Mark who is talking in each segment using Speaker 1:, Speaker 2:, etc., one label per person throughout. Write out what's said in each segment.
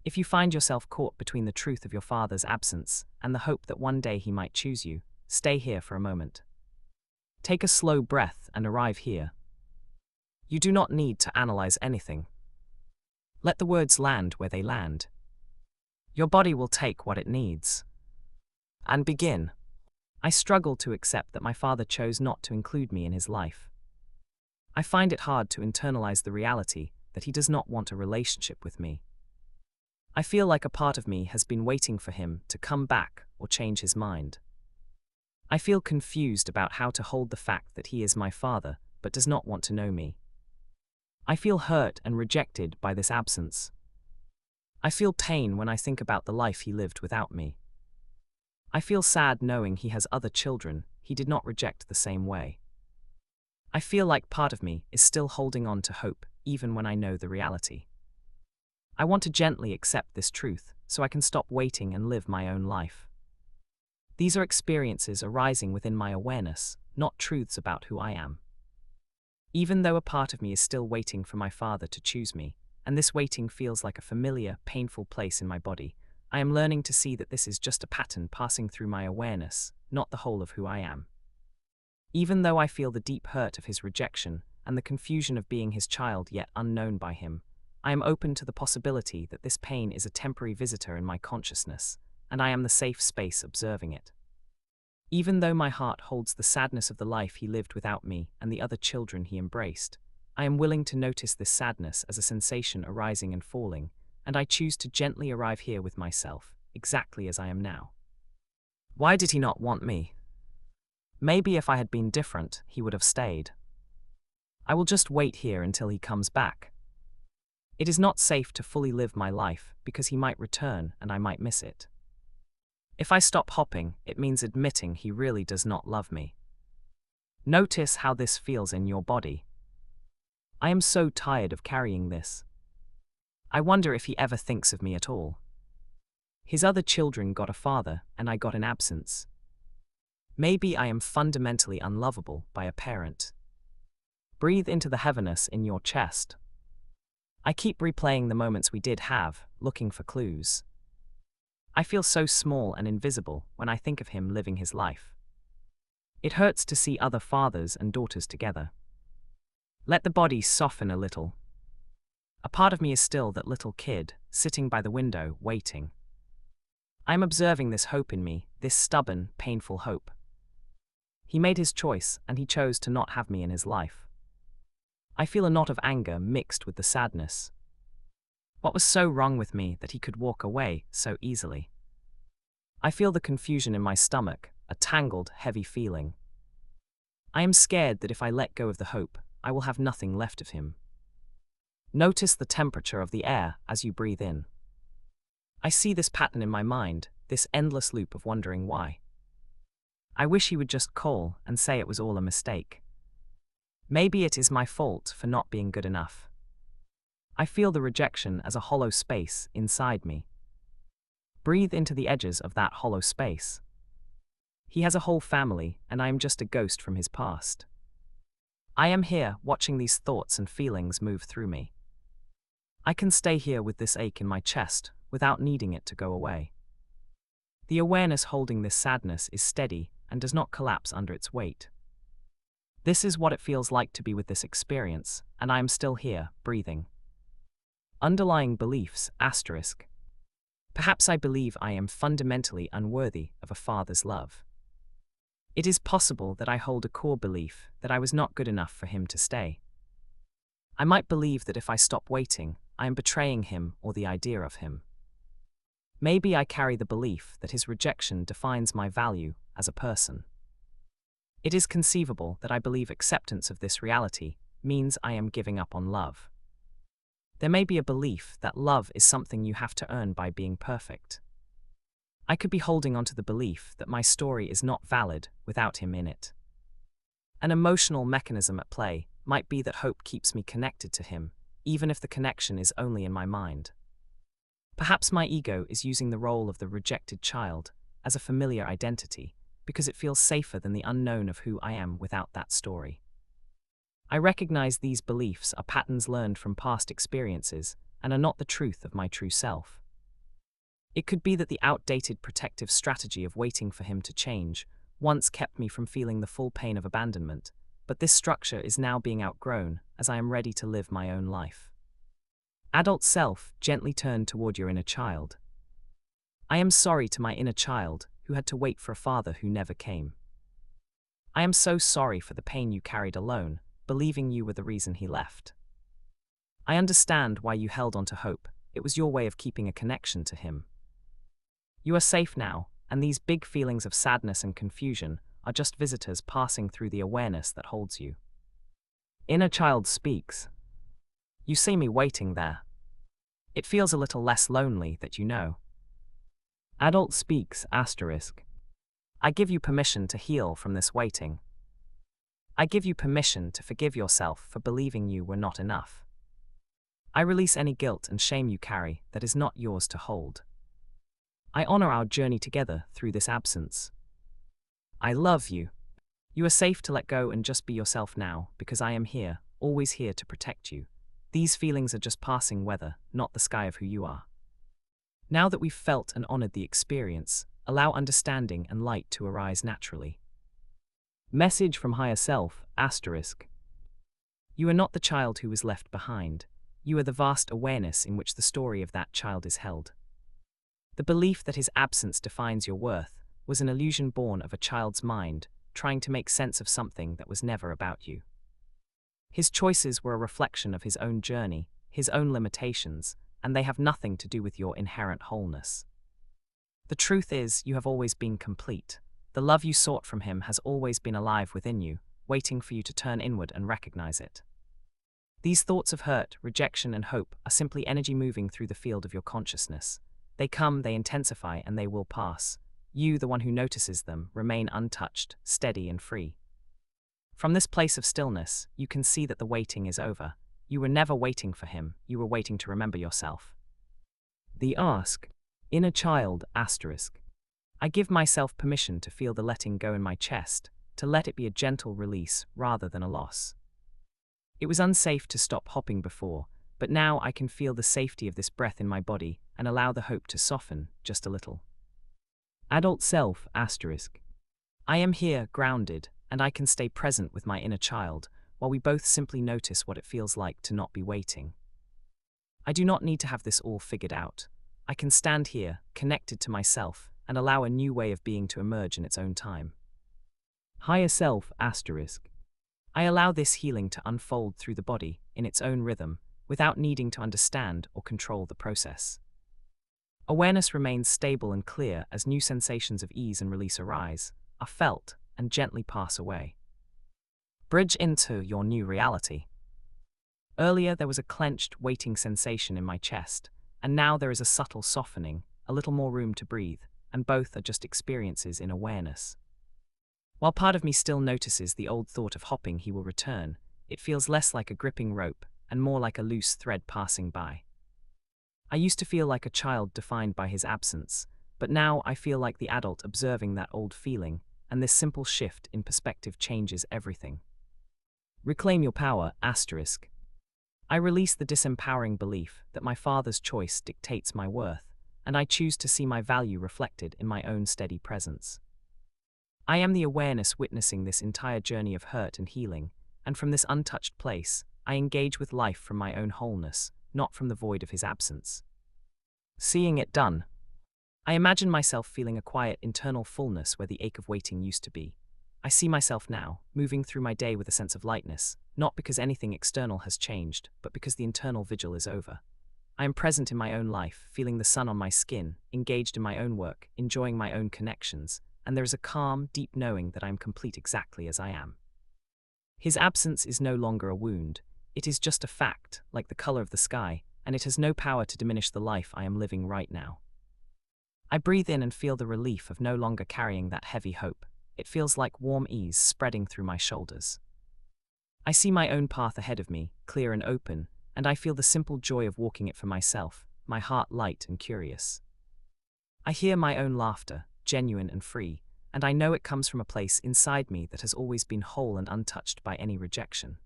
Speaker 1: If you find yourself caught between the truth of your father's absence and the hope that one day he might choose you, stay here for a moment. Take a slow breath and arrive here. You do not need to analyze anything. Let the words land where they land. Your body will take what it needs. And begin. I struggle to accept that my father chose not to include me in his life. I find it hard to internalize the reality that he does not want a relationship with me. I feel like a part of me has been waiting for him to come back or change his mind. I feel confused about how to hold the fact that he is my father but does not want to know me. I feel hurt and rejected by this absence. I feel pain when I think about the life he lived without me. I feel sad knowing he has other children he did not reject the same way. I feel like part of me is still holding on to hope even when I know the reality. I want to gently accept this truth so I can stop waiting and live my own life. These are experiences arising within my awareness, not truths about who I am. Even though a part of me is still waiting for my father to choose me, and this waiting feels like a familiar, painful place in my body, I am learning to see that this is just a pattern passing through my awareness, not the whole of who I am. Even though I feel the deep hurt of his rejection and the confusion of being his child yet unknown by him, I am open to the possibility that this pain is a temporary visitor in my consciousness, and I am the safe space observing it. Even though my heart holds the sadness of the life he lived without me and the other children he embraced, I am willing to notice this sadness as a sensation arising and falling, and I choose to gently arrive here with myself, exactly as I am now. Why did he not want me? Maybe if I had been different, he would have stayed. I will just wait here until he comes back. It is not safe to fully live my life because he might return and I might miss it. If I stop hopping, it means admitting he really does not love me. Notice how this feels in your body. I am so tired of carrying this. I wonder if he ever thinks of me at all. His other children got a father and I got an absence. Maybe I am fundamentally unlovable by a parent. Breathe into the heaviness in your chest. I keep replaying the moments we did have, looking for clues. I feel so small and invisible when I think of him living his life. It hurts to see other fathers and daughters together. Let the body soften a little. A part of me is still that little kid, sitting by the window, waiting. I am observing this hope in me, this stubborn, painful hope. He made his choice, and he chose to not have me in his life. I feel a knot of anger mixed with the sadness. What was so wrong with me that he could walk away so easily? I feel the confusion in my stomach, a tangled, heavy feeling. I am scared that if I let go of the hope, I will have nothing left of him. Notice the temperature of the air as you breathe in. I see this pattern in my mind, this endless loop of wondering why. I wish he would just call and say it was all a mistake. Maybe it is my fault for not being good enough. I feel the rejection as a hollow space inside me. Breathe into the edges of that hollow space. He has a whole family, and I am just a ghost from his past. I am here watching these thoughts and feelings move through me. I can stay here with this ache in my chest without needing it to go away. The awareness holding this sadness is steady and does not collapse under its weight. This is what it feels like to be with this experience, and I am still here, breathing. Underlying beliefs, asterisk. Perhaps I believe I am fundamentally unworthy of a father's love. It is possible that I hold a core belief that I was not good enough for him to stay. I might believe that if I stop waiting, I am betraying him or the idea of him. Maybe I carry the belief that his rejection defines my value as a person. It is conceivable that I believe acceptance of this reality means I am giving up on love. There may be a belief that love is something you have to earn by being perfect. I could be holding onto the belief that my story is not valid without him in it. An emotional mechanism at play might be that hope keeps me connected to him, even if the connection is only in my mind. Perhaps my ego is using the role of the rejected child as a familiar identity because it feels safer than the unknown of who I am without that story. I recognize these beliefs are patterns learned from past experiences and are not the truth of my true self. It could be that the outdated protective strategy of waiting for him to change once kept me from feeling the full pain of abandonment, but this structure is now being outgrown as I am ready to live my own life. Adult self, gently turn toward your inner child. I am sorry to my inner child who had to wait for a father who never came. I am so sorry for the pain you carried alone, believing you were the reason he left. I understand why you held on to hope. It was your way of keeping a connection to him. You are safe now, and these big feelings of sadness and confusion are just visitors passing through the awareness that holds you. Inner child speaks. You see me waiting there. It feels a little less lonely that you know. Adult speaks, asterisk. I give you permission to heal from this waiting. I give you permission to forgive yourself for believing you were not enough. I release any guilt and shame you carry that is not yours to hold. I honor our journey together through this absence. I love you. You are safe to let go and just be yourself now, because I am here, always here to protect you. These feelings are just passing weather, not the sky of who you are. Now that we've felt and honored the experience, allow understanding and light to arise naturally. Message from higher self, asterisk. You are not the child who was left behind. You are the vast awareness in which the story of that child is held. The belief that his absence defines your worth was an illusion born of a child's mind, trying to make sense of something that was never about you. His choices were a reflection of his own journey, his own limitations, and they have nothing to do with your inherent wholeness. The truth is, you have always been complete. The love you sought from him has always been alive within you, waiting for you to turn inward and recognize it. These thoughts of hurt, rejection, and hope are simply energy moving through the field of your consciousness. They come, they intensify, and they will pass. You, the one who notices them, remain untouched, steady, and free. From this place of stillness, you can see that the waiting is over. You were never waiting for him, you were waiting to remember yourself. The ask. Inner child, asterisk. I give myself permission to feel the letting go in my chest, to let it be a gentle release rather than a loss. It was unsafe to stop hopping before, but now I can feel the safety of this breath in my body and allow the hope to soften just a little. Adult self, asterisk. I am here, grounded, and I can stay present with my inner child, while we both simply notice what it feels like to not be waiting. I do not need to have this all figured out. I can stand here, connected to myself, and allow a new way of being to emerge in its own time. Higher self, asterisk. I allow this healing to unfold through the body, in its own rhythm, without needing to understand or control the process. Awareness remains stable and clear as new sensations of ease and release arise, are felt, and gently pass away. Bridge into your new reality. Earlier there was a clenched, waiting sensation in my chest, and now there is a subtle softening, a little more room to breathe, and both are just experiences in awareness. While part of me still notices the old thought of hopping he will return, it feels less like a gripping rope and more like a loose thread passing by. I used to feel like a child defined by his absence, but now I feel like the adult observing that old feeling, and this simple shift in perspective changes everything. Reclaim your power, asterisk. I release the disempowering belief that my father's choice dictates my worth, and I choose to see my value reflected in my own steady presence. I am the awareness witnessing this entire journey of hurt and healing, and from this untouched place, I engage with life from my own wholeness, not from the void of his absence. Seeing it done. I imagine myself feeling a quiet internal fullness where the ache of waiting used to be. I see myself now, moving through my day with a sense of lightness, not because anything external has changed, but because the internal vigil is over. I am present in my own life, feeling the sun on my skin, engaged in my own work, enjoying my own connections, and there is a calm, deep knowing that I am complete exactly as I am. His absence is no longer a wound. It is just a fact, like the color of the sky, and it has no power to diminish the life I am living right now. I breathe in and feel the relief of no longer carrying that heavy hope. It feels like warm ease spreading through my shoulders. I see my own path ahead of me, clear and open, and I feel the simple joy of walking it for myself, my heart light and curious. I hear my own laughter, genuine and free, and I know it comes from a place inside me that has always been whole and untouched by any rejection.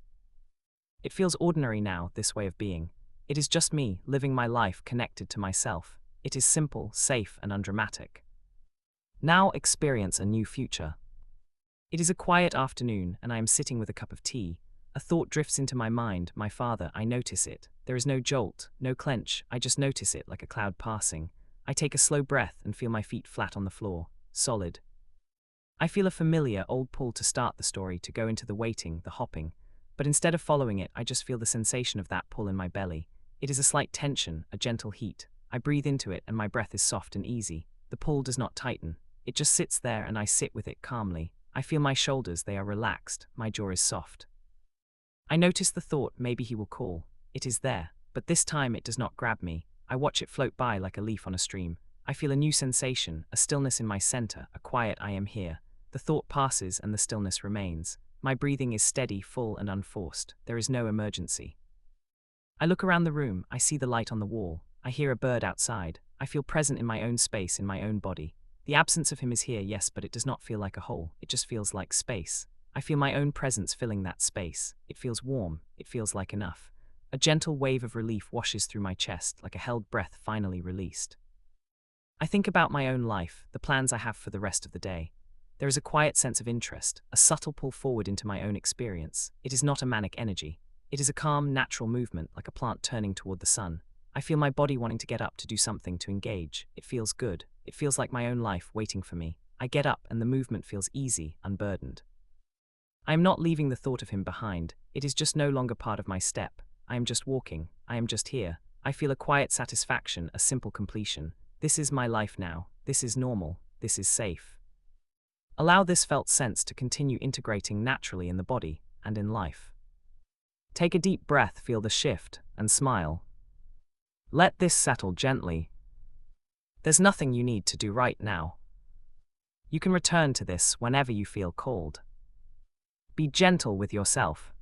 Speaker 1: It feels ordinary now, this way of being. It is just me, living my life connected to myself, It is simple, safe, and undramatic. Now experience a new future. It is a quiet afternoon, and I am sitting with a cup of tea. A thought drifts into my mind, my father, I notice it. There is no jolt, no clench, I just notice it like a cloud passing. I take a slow breath and feel my feet flat on the floor, solid. I feel a familiar, old pull to start the story, to go into the waiting, the hopping. But instead of following it, I just feel the sensation of that pull in my belly. It is a slight tension, a gentle heat. I breathe into it and my breath is soft and easy. The pull does not tighten. It just sits there and I sit with it calmly. I feel my shoulders, they are relaxed, my jaw is soft. I notice the thought, maybe he will call. It is there, but this time it does not grab me. I watch it float by like a leaf on a stream. I feel a new sensation, a stillness in my center, a quiet I am here. The thought passes and the stillness remains. My breathing is steady, full, and unforced. There is no emergency. I look around the room, I see the light on the wall. I hear a bird outside. I feel present in my own space, in my own body. The absence of him is here, yes, but it does not feel like a whole. It just feels like space. I feel my own presence filling that space. It feels warm. It feels like enough. A gentle wave of relief washes through my chest, like a held breath finally released. I think about my own life, the plans I have for the rest of the day. There is a quiet sense of interest, a subtle pull forward into my own experience. It is not a manic energy. It is a calm, natural movement, like a plant turning toward the sun. I feel my body wanting to get up, to do something, to engage. It feels good. It feels like my own life waiting for me. I get up and the movement feels easy, unburdened. I am not leaving the thought of him behind. It is just no longer part of my step. I am just walking. I am just here. I feel a quiet satisfaction, a simple completion. This is my life now. This is normal. This is safe. Allow this felt sense to continue integrating naturally in the body and in life. Take a deep breath, feel the shift, and smile. Let this settle gently. There's nothing you need to do right now. You can return to this whenever you feel called. Be gentle with yourself.